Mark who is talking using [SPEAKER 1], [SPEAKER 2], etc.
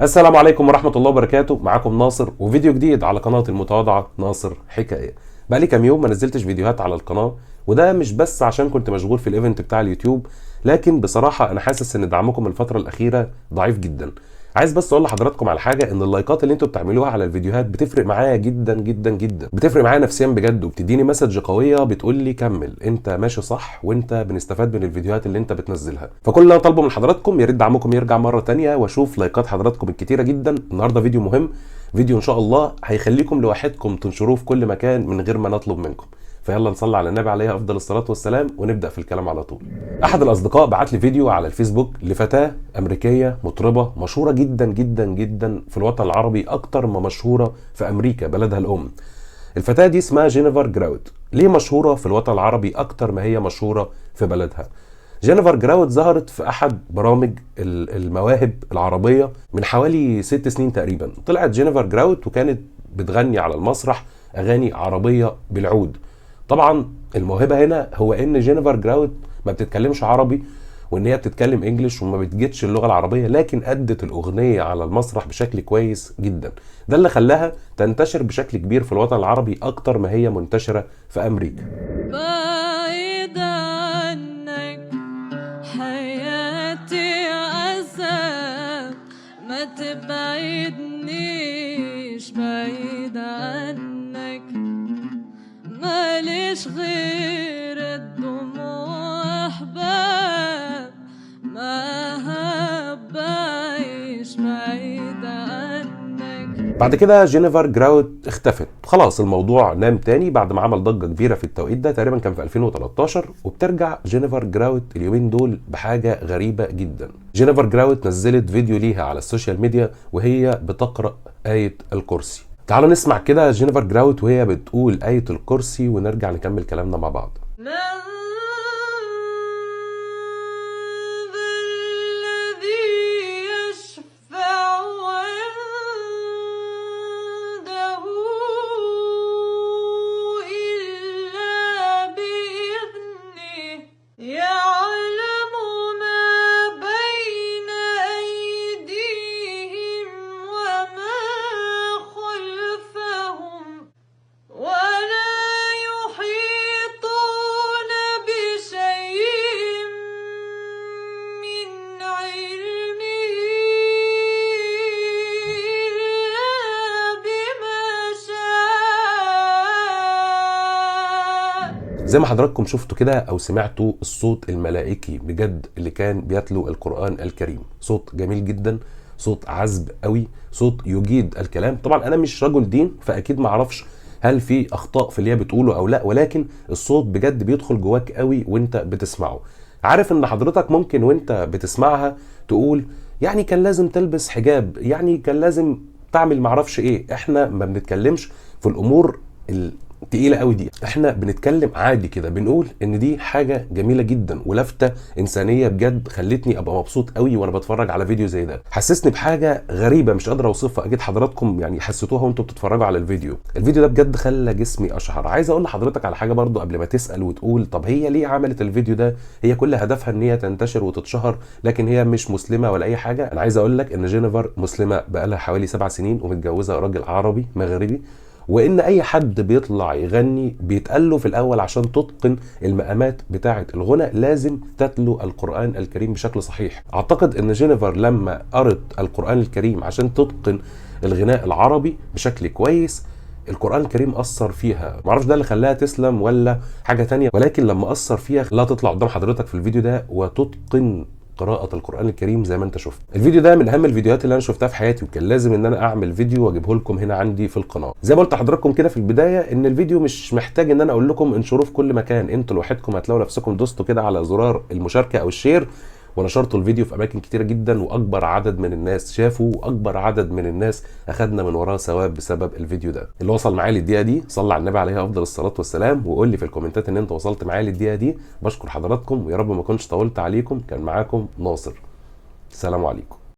[SPEAKER 1] السلام عليكم ورحمة الله وبركاته. معاكم ناصر وفيديو جديد على قناة المتواضعة ناصر حكاية. بقالي كام يوم ما نزلتش فيديوهات على القناة، وده مش بس عشان كنت مشغول في الايفنت بتاع اليوتيوب، لكن بصراحة انا حاسس ان دعمكم الفترة الاخيرة ضعيف جدا. عايز بس اقول لحضراتكم على حاجة، ان اللايكات اللي انتوا بتعملوها على الفيديوهات بتفرق معايا جدا جدا جدا، بتفرق معايا نفسيا بجد، وبتديني مسج قوية بتقول لي كمل، انت ماشي صح وانت بنستفاد من الفيديوهات اللي انت بتنزلها. فكل اللي انا طالبه من حضراتكم يا ريت دعمكم يرجع مرة تانية واشوف لايكات حضراتكم الكتيرة جدا. النهارده فيديو مهم، فيديو ان شاء الله هيخليكم لوحدكم تنشروه في كل مكان من غير ما نطلب منكم. فيلا نصلي على النبي عليه افضل الصلاه والسلام ونبدا في الكلام على طول. احد الاصدقاء بعت لي فيديو على الفيسبوك لفتاه امريكيه مطربه مشهوره جدا جدا جدا في الوطن العربي، اكتر ما مشهوره في امريكا بلدها الام. الفتاه دي اسمها جينيفر جراوت. ليه مشهوره في الوطن العربي اكتر ما هي مشهوره في بلدها؟ جينيفر جراوت ظهرت في احد برامج المواهب العربيه من حوالي 6 سنين تقريبا. طلعت جينيفر جراوت وكانت بتغني على المسرح اغاني عربيه بالعود. طبعا الموهبه هنا هو ان جينيفر جراوت ما بتتكلمش عربي، وان هي بتتكلم انجليش وما بتجيتش اللغه العربيه، لكن ادت الاغنيه على المسرح بشكل كويس جدا. ده اللي خلاها تنتشر بشكل كبير في الوطن العربي اكتر ما هي منتشره في امريكا.
[SPEAKER 2] بعيد عنك حياتي عذاب، ما تبعدنيش بعيد عنك، ماليش غير الدموع أحباب، ما بعيش بعيد عنك.
[SPEAKER 1] بعد كده جينيفر جراوت اختفت خلاص، الموضوع نام تاني بعد ما عمل ضجه كبيره في التوقيت ده، تقريبا كان في 2013. وبترجع جينيفر جراوت اليومين دول بحاجه غريبه جدا. جينيفر جراوت نزلت فيديو ليها على السوشيال ميديا وهي بتقرا ايه الكرسي. تعالوا نسمع كده جينيفر جراوت وهي بتقول ايه الكرسي ونرجع نكمل كلامنا مع بعض. زي ما حضراتكم شفتوا كده او سمعتوا الصوت الملائكي بجد اللي كان بيتلو القرآن الكريم، صوت جميل جدا، صوت عذب قوي، صوت يجيد الكلام. طبعا انا مش رجل دين فاكيد ما اعرفش هل في اخطاء في اللي هي بتقوله او لا، ولكن الصوت بجد بيدخل جواك قوي وانت بتسمعه. عارف ان حضرتك ممكن وانت بتسمعها تقول يعني كان لازم تلبس حجاب، يعني كان لازم تعمل معرفش ايه. احنا ما بنتكلمش في الامور تقيلة قوي دي، احنا بنتكلم عادي كده، بنقول ان دي حاجة جميلة جدا ولفتة انسانية بجد خلتني ابقى مبسوط قوي وانا بتفرج على فيديو زي ده. حسسني بحاجة غريبة مش قادر اوصفها، اكيد حضراتكم يعني حسيتوها وانتوا بتتفرجوا على الفيديو. الفيديو ده بجد خلى جسمي اشعر. عايز اقول لحضرتك على حاجة برضو قبل ما تسأل وتقول طب هي ليه عملت الفيديو ده؟ هي كل هدفها ان هي تنتشر وتتشهر، لكن هي مش مسلمة ولا اي حاجة. انا عايز اقول لك ان جينيفر مسلمة بقالها حوالي 7 سنين ومتجوزة راجل عربي مغربي، وان اي حد بيطلع يغني بيتقال له في الاول عشان تتقن المقامات بتاعه الغنى لازم تتلو القرآن الكريم بشكل صحيح. اعتقد ان جينيفر لما قرت القرآن الكريم عشان تتقن الغناء العربي بشكل كويس، القرآن الكريم أثر فيها. معرفش ده اللي خلاها تسلم ولا حاجة تانية، ولكن لما أثر فيها لا تطلع قدام حضرتك في الفيديو ده وتتقن قراءة القرآن الكريم زي ما انت شفت. الفيديو ده من اهم الفيديوهات اللي انا شفتها في حياتي، وكان لازم ان انا اعمل فيديو واجيبه لكم هنا عندي في القناة. زي ما قلت لحضراتكم كده في البداية ان الفيديو مش محتاج ان انا اقول لكم انشروه في كل مكان، انتوا لوحدكم هتلاقوا نفسكم دوستوا كده على زرار المشاركة او الشير ونشرتوا الفيديو في اماكن كتيره جدا، واكبر عدد من الناس شافوا واكبر عدد من الناس اخدنا من وراه ثواب بسبب الفيديو ده. اللي وصل معايا للدقيقه دي صلى على النبي عليه افضل الصلاه والسلام، وقول لي في الكومنتات ان انت وصلت معايا للدقيقه دي. بشكر حضراتكم ويا رب ما كنتش طولت عليكم. كان معاكم ناصر، السلام عليكم.